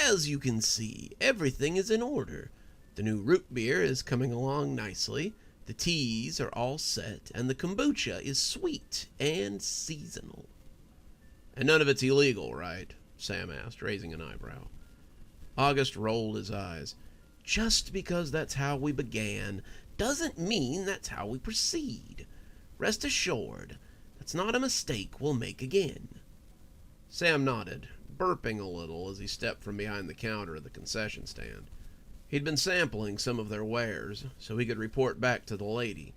As you can see, everything is in order. The new root beer is coming along nicely, the teas are all set, and the kombucha is sweet and seasonal. And none of it's illegal, right? Sam asked, raising an eyebrow. August rolled his eyes. Just because that's how we began doesn't mean that's how we proceed. Rest assured, that's not a mistake we'll make again. Sam nodded, burping a little as he stepped from behind the counter of the concession stand. He'd been sampling some of their wares so he could report back to the lady,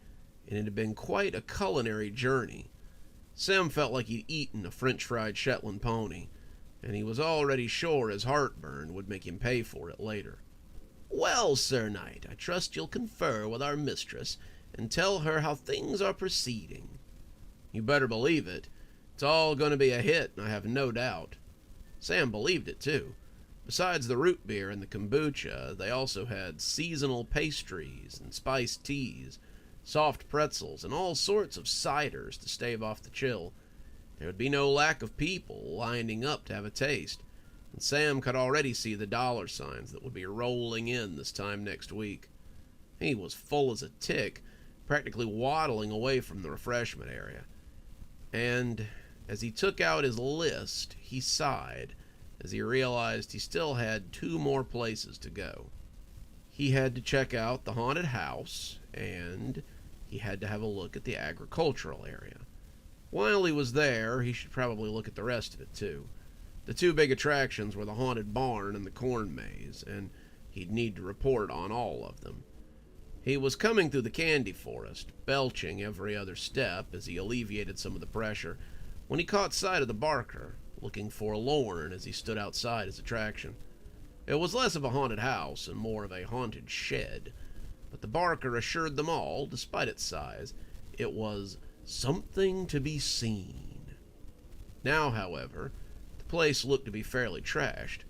and it had been quite a culinary journey. Sam felt like he'd eaten a French-fried Shetland pony, and he was already sure his heartburn would make him pay for it later. Well, Sir Knight, I trust you'll confer with our mistress and tell her how things are proceeding. You better believe it. It's all going to be a hit, I have no doubt. Sam believed it, too. Besides the root beer and the kombucha, they also had seasonal pastries and spiced teas, soft pretzels, and all sorts of ciders to stave off the chill. There would be no lack of people lining up to have a taste, and Sam could already see the dollar signs that would be rolling in this time next week. He was full as a tick, practically waddling away from the refreshment area. And as he took out his list, he sighed as he realized he still had 2 more places to go. He had to check out the haunted house, and he had to have a look at the agricultural area. While he was there, he should probably look at the rest of it, too. The 2 big attractions were the haunted barn and the corn maze, and he'd need to report on all of them. He was coming through the candy forest, belching every other step as he alleviated some of the pressure, when he caught sight of the barker, looking forlorn as he stood outside his attraction. It was less of a haunted house and more of a haunted shed, but the barker assured them all, despite its size, it was something to be seen. Now, however, the place looked to be fairly trashed.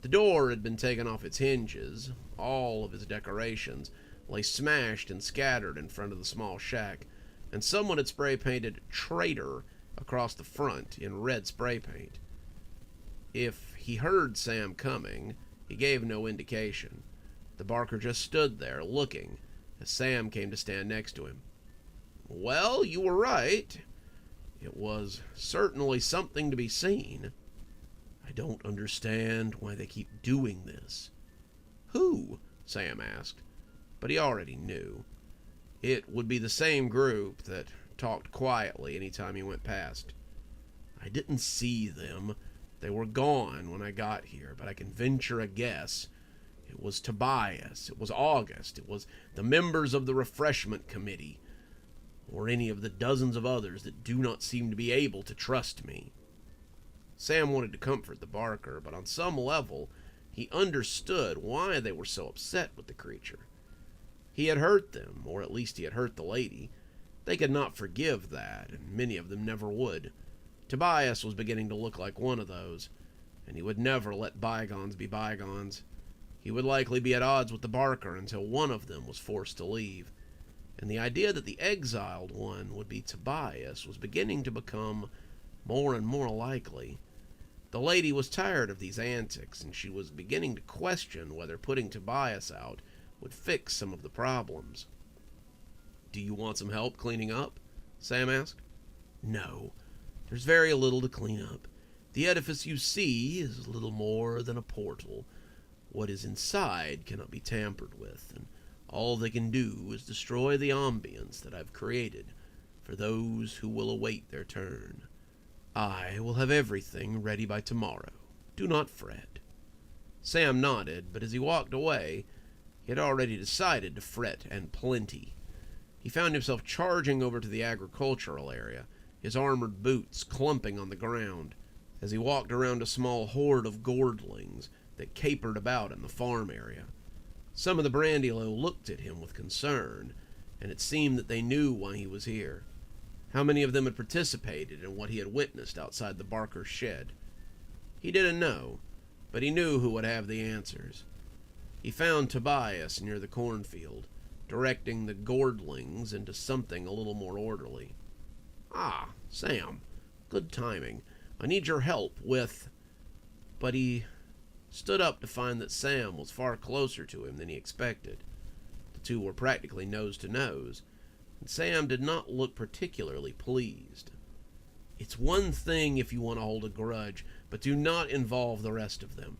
The door had been taken off its hinges, all of his decorations lay smashed and scattered in front of the small shack, and someone had spray-painted "Traitor" across the front in red spray paint. If he heard Sam coming, he gave no indication. The barker just stood there, looking, as Sam came to stand next to him. Well, you were right. It was certainly something to be seen. I don't understand why they keep doing this. Who? Sam asked, but he already knew. It would be the same group that talked quietly any time he went past. I didn't see them. They were gone when I got here, but I can venture a guess. It was Tobias, it was August, it was the members of the refreshment committee, or any of the dozens of others that do not seem to be able to trust me. Sam wanted to comfort the barker, but on some level, he understood why they were so upset with the creature. He had hurt them, or at least he had hurt the lady. They could not forgive that, and many of them never would. Tobias was beginning to look like one of those, and he would never let bygones be bygones. He would likely be at odds with the barker until one of them was forced to leave, and the idea that the exiled one would be Tobias was beginning to become more and more likely. The lady was tired of these antics, and she was beginning to question whether putting Tobias out would fix some of the problems. Do you want some help cleaning up? Sam asked. No, there's very little to clean up. The edifice you see is little more than a portal. What is inside cannot be tampered with, and all they can do is destroy the ambience that I've created for those who will await their turn. I will have everything ready by tomorrow. Do not fret. Sam nodded, but as he walked away, he had already decided to fret and plenty. He found himself charging over to the agricultural area, his armored boots clumping on the ground, as he walked around a small horde of gourdlings that capered about in the farm area. Some of the Brandylow looked at him with concern, and it seemed that they knew why he was here. How many of them had participated in what he had witnessed outside the barker's shed? He didn't know, but he knew who would have the answers. He found Tobias near the cornfield, directing the gourdlings into something a little more orderly. Ah, Sam, good timing. I need your help with... But he stood up to find that Sam was far closer to him than he expected. The two were practically nose to nose, and Sam did not look particularly pleased. It's one thing if you want to hold a grudge, but do not involve the rest of them.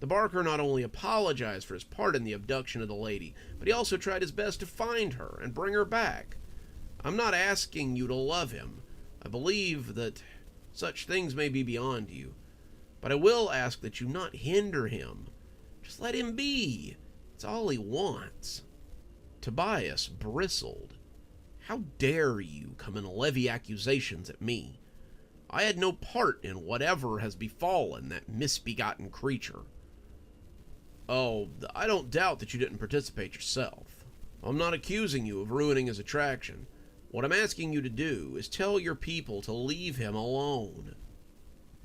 The Barker not only apologized for his part in the abduction of the lady, but he also tried his best to find her and bring her back. I'm not asking you to love him. I believe that such things may be beyond you. But I will ask that you not hinder him. Just let him be. It's all he wants. Tobias bristled. How dare you come and levy accusations at me? I had no part in whatever has befallen that misbegotten creature. Oh, I don't doubt that you didn't participate yourself. I'm not accusing you of ruining his attraction. What I'm asking you to do is tell your people to leave him alone.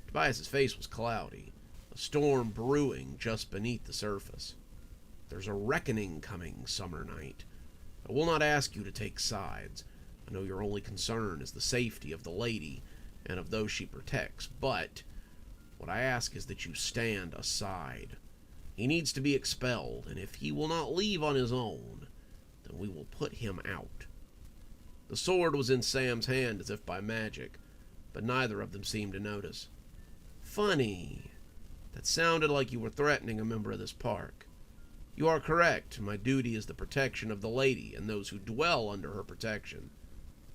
Tobias's face was cloudy, a storm brewing just beneath the surface. There's a reckoning coming, Summer Night. I will not ask you to take sides. I know your only concern is the safety of the lady and of those she protects, but what I ask is that you stand aside. He needs to be expelled, and if he will not leave on his own, then we will put him out. The sword was in Sam's hand as if by magic, but neither of them seemed to notice. Funny. That sounded like you were threatening a member of this park. You are correct. My duty is the protection of the lady and those who dwell under her protection,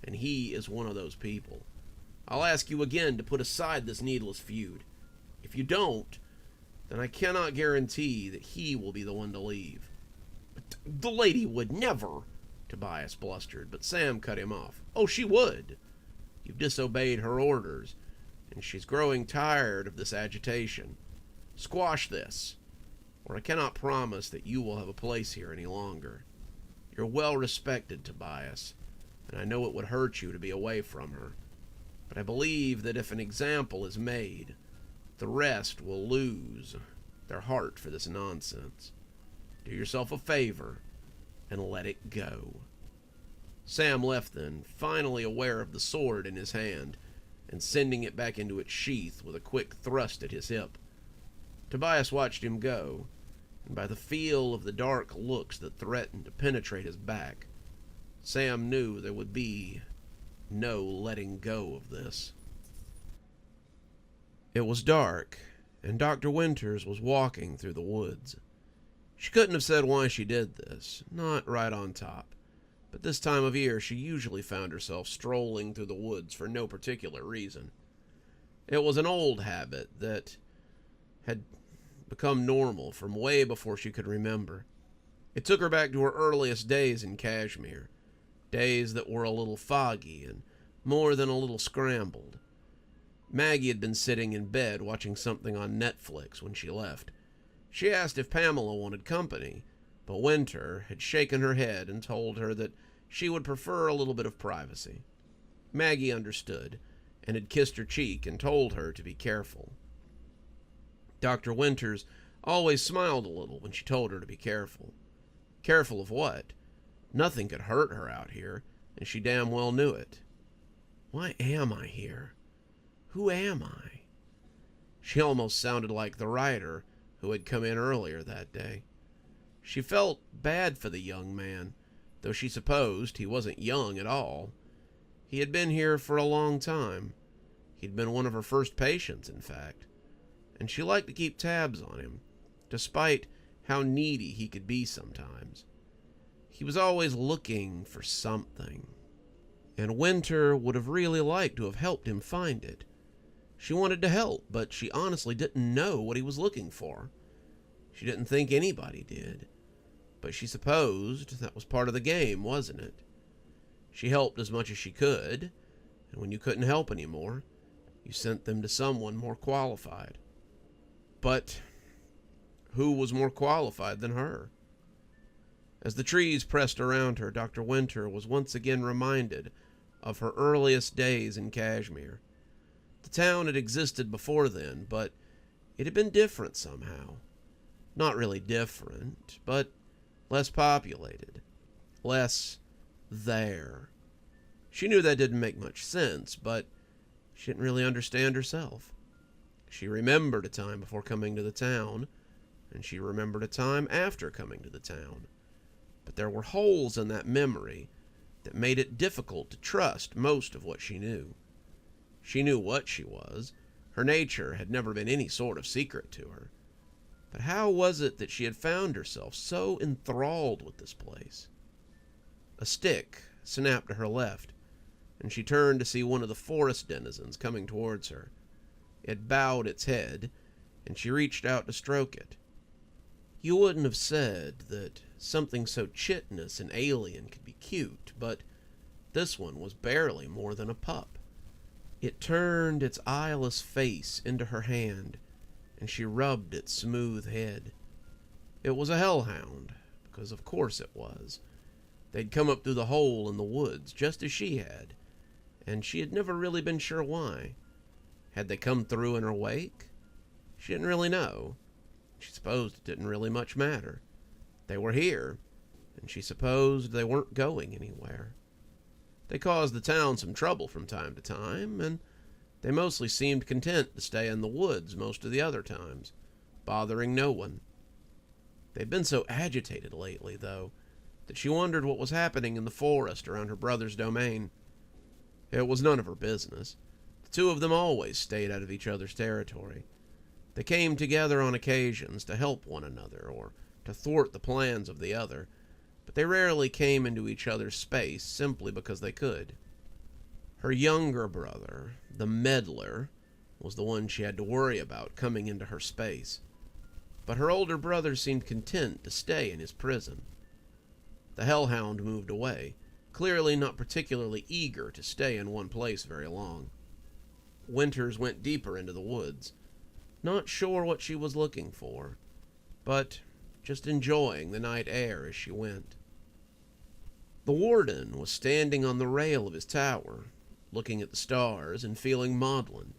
and he is one of those people. I'll ask you again to put aside this needless feud. If you don't, then I cannot guarantee that he will be the one to leave. But the lady would never, Tobias blustered, but Sam cut him off. Oh, she would. You've disobeyed her orders, and she's growing tired of this agitation. Squash this, or I cannot promise that you will have a place here any longer. You're well respected, Tobias, and I know it would hurt you to be away from her. But I believe that if an example is made, the rest will lose their heart for this nonsense. Do yourself a favor and let it go. Sam left then, finally aware of the sword in his hand, and sending it back into its sheath with a quick thrust at his hip. Tobias watched him go, and by the feel of the dark looks that threatened to penetrate his back, Sam knew there would be no letting go of this. It was dark, and Dr. Winters was walking through the woods. She couldn't have said why she did this, not right on top, but this time of year she usually found herself strolling through the woods for no particular reason. It was an old habit that had become normal from way before she could remember. It took her back to her earliest days in Cashmere, days that were a little foggy and more than a little scrambled. Maggie had been sitting in bed watching something on Netflix when she left. She asked if Pamela wanted company, but Winter had shaken her head and told her that she would prefer a little bit of privacy. Maggie understood and had kissed her cheek and told her to be careful. Dr. Winters always smiled a little when she told her to be careful. Careful of what? Nothing could hurt her out here, and she damn well knew it. Why am I here? Who am I? She almost sounded like the writer who had come in earlier that day. She felt bad for the young man, though she supposed he wasn't young at all. He had been here for a long time. He'd been one of her first patients, in fact, and she liked to keep tabs on him, despite how needy he could be sometimes. He was always looking for something, and Winter would have really liked to have helped him find it. She wanted to help, but she honestly didn't know what he was looking for. She didn't think anybody did, but she supposed that was part of the game, wasn't it? She helped as much as she could, and when you couldn't help anymore, you sent them to someone more qualified. But who was more qualified than her? As the trees pressed around her, Dr. Winter was once again reminded of her earliest days in Cashmere. The town had existed before then, but it had been different somehow. Not really different, but less populated. Less there. She knew that didn't make much sense, but she didn't really understand herself. She remembered a time before coming to the town and she remembered a time after coming to the town. But there were holes in that memory that made it difficult to trust most of what she knew. She knew what she was. Her nature had never been any sort of secret to her. But how was it that she had found herself so enthralled with this place? A stick snapped to her left, and she turned to see one of the forest denizens coming towards her. It bowed its head, and she reached out to stroke it. You wouldn't have said that something so chitinous and alien could be cute, but this one was barely more than a pup. It turned its eyeless face into her hand, and she rubbed its smooth head. It was a hellhound, because of course it was. They'd come up through the hole in the woods, just as she had, and she had never really been sure why. Had they come through in her wake? She didn't really know. She supposed it didn't really much matter. They were here, and she supposed they weren't going anywhere. They caused the town some trouble from time to time, and they mostly seemed content to stay in the woods most of the other times, bothering no one. They'd been so agitated lately, though, that she wondered what was happening in the forest around her brother's domain. It was none of her business. The two of them always stayed out of each other's territory. They came together on occasions to help one another or to thwart the plans of the other, but they rarely came into each other's space simply because they could. Her younger brother, the meddler, was the one she had to worry about coming into her space, but her older brother seemed content to stay in his prison. The hellhound moved away, clearly not particularly eager to stay in one place very long. Winters went deeper into the woods, not sure what she was looking for, but just enjoying the night air as she went. The warden was standing on the rail of his tower, looking at the stars and feeling maudlin.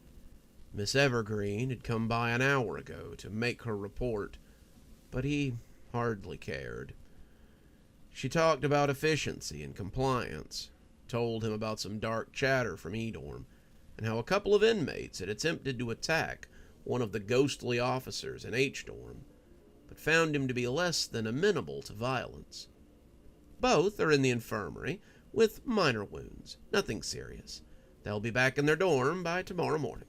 Miss Evergreen had come by an hour ago to make her report, but he hardly cared. She talked about efficiency and compliance, told him about some dark chatter from E-Dorm, and how a couple of inmates had attempted to attack one of the ghostly officers in H-Dorm, but found him to be less than amenable to violence. Both are in the infirmary, with minor wounds, nothing serious. They'll be back in their dorm by tomorrow morning.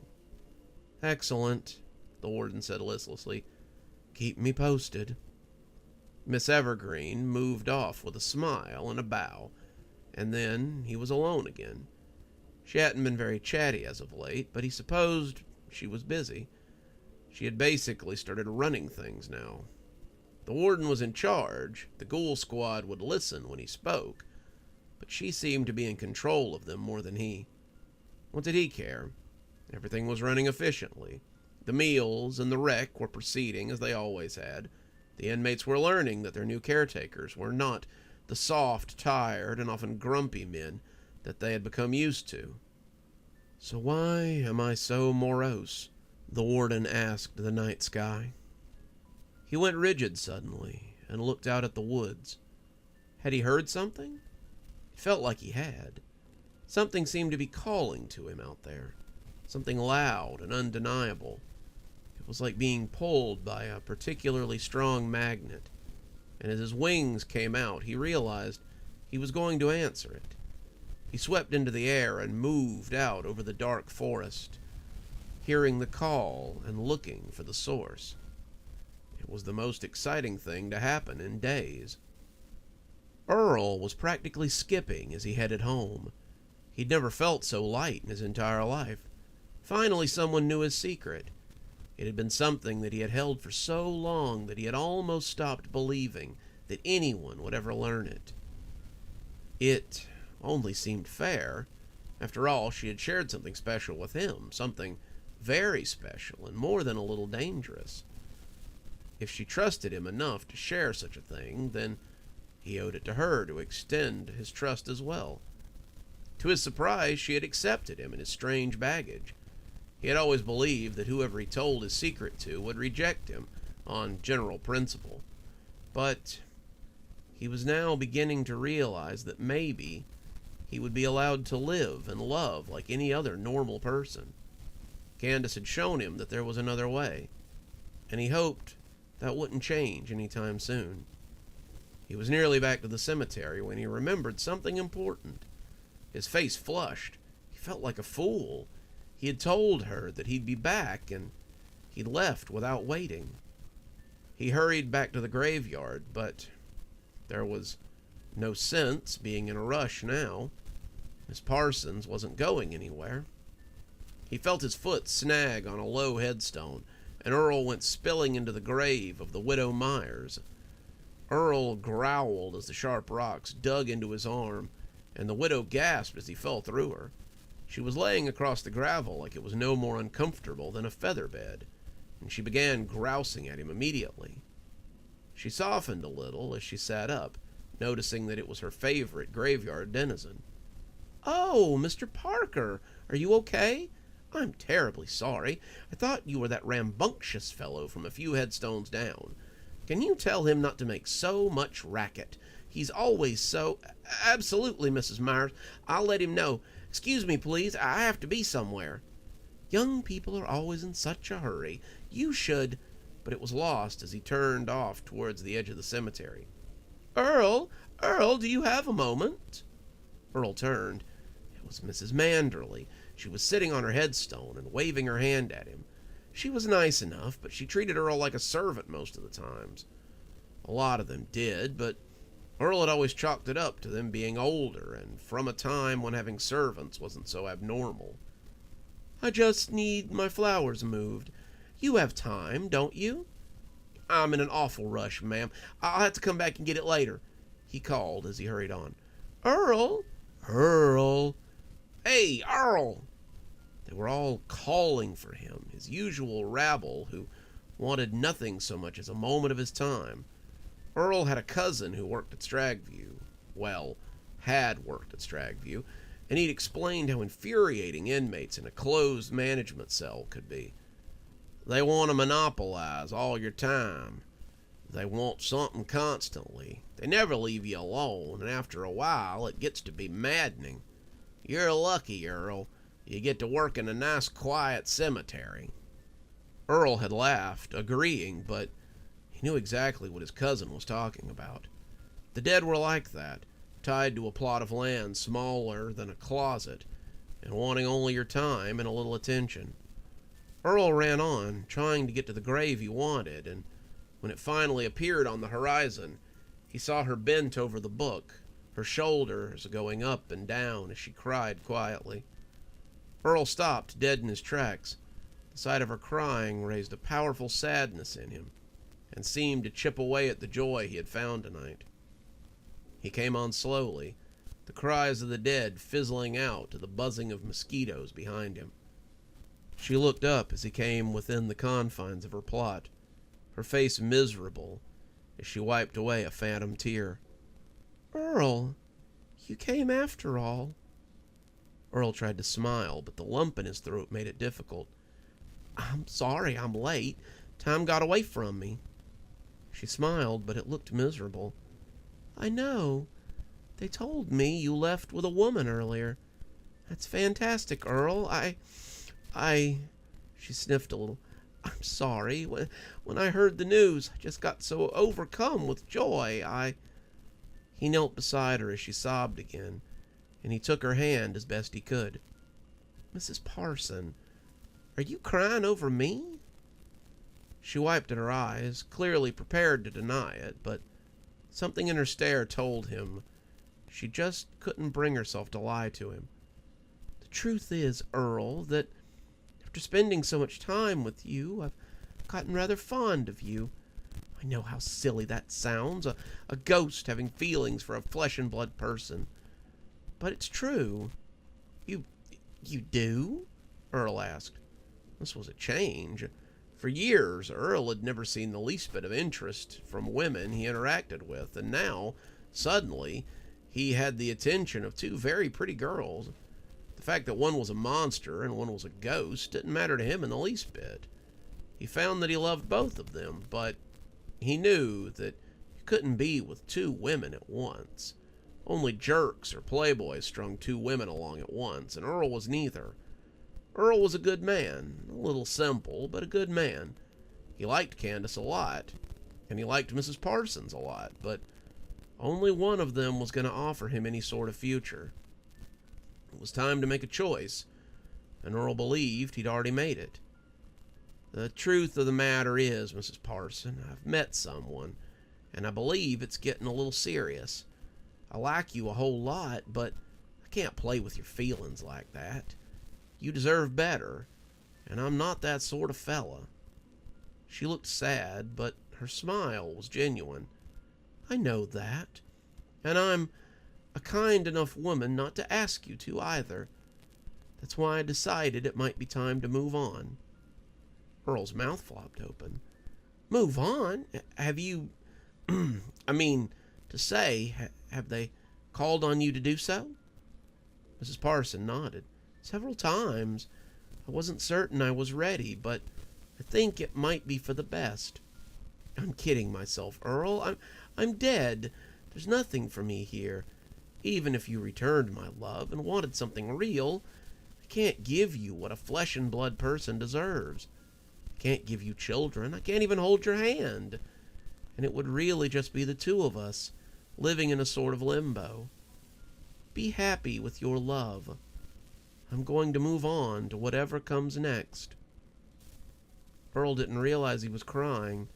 Excellent, the warden said listlessly. Keep me posted. Miss Evergreen moved off with a smile and a bow, and then he was alone again. She hadn't been very chatty as of late, but he supposed she was busy. She had basically started running things now. The warden was in charge, the ghoul squad would listen when he spoke, but she seemed to be in control of them more than he. What did he care? Everything was running efficiently. The meals and the rec were proceeding as they always had. The inmates were learning that their new caretakers were not the soft, tired, and often grumpy men that they had become used to. So why am I so morose? The warden asked the night sky. He went rigid suddenly and looked out at the woods. Had he heard something? It felt like he had. Something seemed to be calling to him out there. Something loud and undeniable. It was like being pulled by a particularly strong magnet, and as his wings came out, he realized he was going to answer it. He swept into the air and moved out over the dark forest, hearing the call and looking for the source. It was the most exciting thing to happen in days. Earl was practically skipping as he headed home. He'd never felt so light in his entire life. Finally, someone knew his secret. It had been something that he had held for so long that he had almost stopped believing that anyone would ever learn it. It only seemed fair. After all, she had shared something special with him, something very special and more than a little dangerous. If she trusted him enough to share such a thing, then he owed it to her to extend his trust as well. To his surprise, she had accepted him and his strange baggage. He had always believed that whoever he told his secret to would reject him on general principle. But he was now beginning to realize that maybe he would be allowed to live and love like any other normal person. Candace had shown him that there was another way, and he hoped that wouldn't change any time soon. He was nearly back to the cemetery when he remembered something important. His face flushed. He felt like a fool. He had told her that he'd be back, and he'd left without waiting. He hurried back to the graveyard, but there was no sense being in a rush now. Miss Parsons wasn't going anywhere. He felt his foot snag on a low headstone, and Earl went spilling into the grave of the widow Myers. Earl growled as the sharp rocks dug into his arm, and the widow gasped as he fell through her. She was laying across the gravel like it was no more uncomfortable than a feather bed, and she began grousing at him immediately. She softened a little as she sat up, noticing that it was her favorite graveyard denizen. "Oh, Mr. Parker, are you okay? I'm terribly sorry. I thought you were that rambunctious fellow from a few headstones down. Can you tell him not to make so much racket? He's always so—" "Absolutely, Mrs. Myers. I'll let him know. Excuse me, please. I have to be somewhere." "Young people are always in such a hurry. You should—" But it was lost as he turned off towards the edge of the cemetery. Earl, do you have a moment?" Earl turned. It was Mrs. Manderly. She was sitting on her headstone and waving her hand at him. She was nice enough, but she treated Earl like a servant most of the times. A lot of them did, but Earl had always chalked it up to them being older and from a time when having servants wasn't so abnormal. "I just need my flowers moved. You have time, don't you?" "I'm in an awful rush, ma'am. I'll have to come back and get it later," he called as he hurried on. "Earl! Earl! Hey, Earl!" They were all calling for him, his usual rabble who wanted nothing so much as a moment of his time. Earl had a cousin who worked at Stagview. Well, had worked at Stagview, and he'd explained how infuriating inmates in a closed management cell could be. They want to monopolize all your time. They want something constantly. They never leave you alone, and after a while it gets to be maddening. You're lucky, Earl. You get to work in a nice, quiet cemetery. Earl had laughed, agreeing, but he knew exactly what his cousin was talking about. The dead were like that, tied to a plot of land smaller than a closet, and wanting only your time and a little attention. Earl ran on, trying to get to the grave he wanted, and when it finally appeared on the horizon, he saw her bent over the book, her shoulders going up and down as she cried quietly. Earl stopped dead in his tracks. The sight of her crying raised a powerful sadness in him, and seemed to chip away at the joy he had found tonight. He came on slowly, the cries of the dead fizzling out to the buzzing of mosquitoes behind him. She looked up as he came within the confines of her plot, her face miserable as she wiped away a phantom tear. "Earl, you came after all." Earl tried to smile, but the lump in his throat made it difficult. "I'm sorry I'm late. Time got away from me." She smiled, but it looked miserable. "I know. They told me you left with a woman earlier. That's fantastic, Earl. She sniffed a little. "I'm sorry. When I heard the news, I just got so overcome with joy. He knelt beside her as she sobbed again, and he took her hand as best he could. "Mrs. Parson, are you crying over me?" She wiped at her eyes, clearly prepared to deny it, but something in her stare told him she just couldn't bring herself to lie to him. "The truth is, Earl, that after spending so much time with you, I've gotten rather fond of you. I know how silly that sounds, a ghost having feelings for a flesh-and-blood person. But it's true." You do?" Earl asked. This was a change. For years, Earl had never seen the least bit of interest from women he interacted with, and now, suddenly, he had the attention of two very pretty girls. The fact that one was a monster and one was a ghost didn't matter to him in the least bit. He found that he loved both of them, but he knew that you couldn't be with two women at once. Only jerks or playboys strung two women along at once, and Earl was neither. Earl was a good man, a little simple, but a good man. He liked Candace a lot, and he liked Mrs. Parsons a lot, but only one of them was going to offer him any sort of future. It was time to make a choice, and Earl believed he'd already made it. The truth of the matter is, Mrs. Parson, I've met someone, and I believe it's getting a little serious. I like you a whole lot, but I can't play with your feelings like that. You deserve better, and I'm not that sort of fella. She looked sad, but her smile was genuine. I know that, and I'm a kind enough woman not to ask you to either. That's why I decided it might be time to move on. Earl's mouth flopped open. Move on? Have you... I mean, to say, have they called on you to do so? Mrs. Parson nodded. Several times. I wasn't certain I was ready, but I think it might be for the best. I'm kidding myself, Earl. I'm dead. There's nothing for me here. Even if you returned my love and wanted something real, I can't give you what a flesh and blood person deserves. I can't give you children. I can't even hold your hand. And it would really just be the two of us, living in a sort of limbo. Be happy with your love. I'm going to move on to whatever comes next. Earl didn't realize he was crying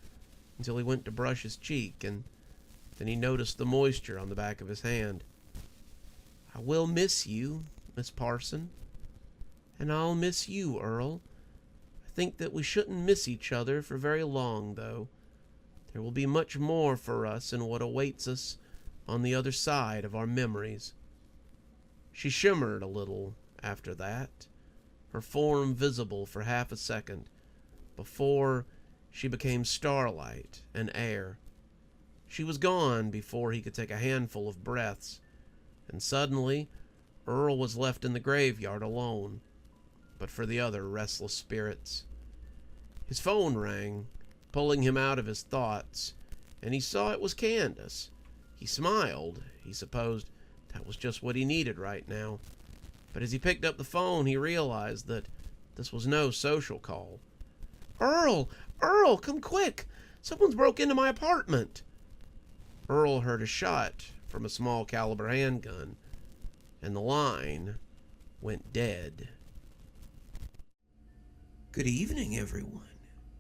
until he went to brush his cheek, and then he noticed the moisture on the back of his hand. I will miss you, Miss Parson. And I'll miss you, Earl. I think that we shouldn't miss each other for very long, though. There will be much more for us in what awaits us on the other side of our memories. She shimmered a little after that, her form visible for half a second, before she became starlight and air. She was gone before he could take a handful of breaths, and suddenly Earl was left in the graveyard alone, but for the other restless spirits. His phone rang, pulling him out of his thoughts, and he saw it was Candace. He smiled. He supposed that was just what he needed right now. But as he picked up the phone, he realized that this was no social call. Earl! Earl, come quick! Someone's broke into my apartment! Earl heard a shot from a small caliber handgun, and the line went dead. Good evening, everyone.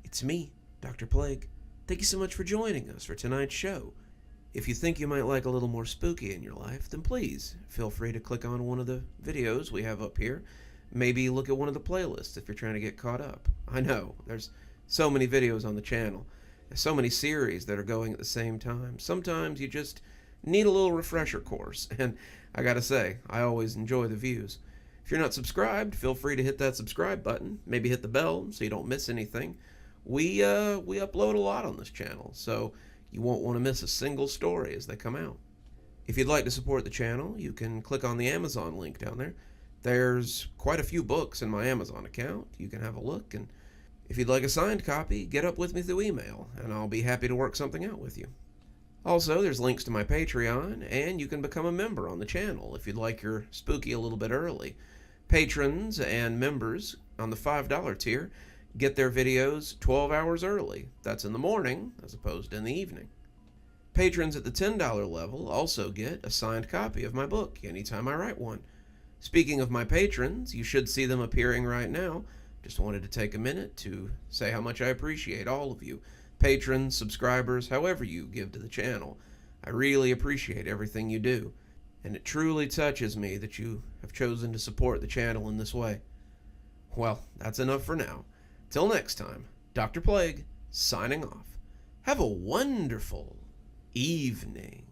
It's me, Dr. Plague. Thank you so much for joining us for tonight's show. If you think you might like a little more spooky in your life, then please feel free to click on one of the videos we have up here. Maybe look at one of the playlists if you're trying to get caught up. I know, there's so many videos on the channel. There's so many series that are going at the same time. Sometimes you just need a little refresher course, and I gotta say, I always enjoy the views. If you're not subscribed, feel free to hit that subscribe button. Maybe hit the bell so you don't miss anything. We upload a lot on this channel, so you won't want to miss a single story as they come out. If you'd like to support the channel, you can click on the Amazon link down there. There's quite a few books in my Amazon account. You can have a look, and if you'd like a signed copy, get up with me through email, and I'll be happy to work something out with you. Also, there's links to my Patreon, and you can become a member on the channel if you'd like your spooky a little bit early. Patrons and members on the $5 tier get their videos 12 hours early. That's in the morning as opposed to in the evening. Patrons at the $10 level also get a signed copy of my book anytime I write one. Speaking of my patrons, you should see them appearing right now. Just wanted to take a minute to say how much I appreciate all of you. Patrons, subscribers, however you give to the channel. I really appreciate everything you do, and it truly touches me that you have chosen to support the channel in this way. Well, that's enough for now. Till next time, Dr. Plague, signing off. Have a wonderful evening.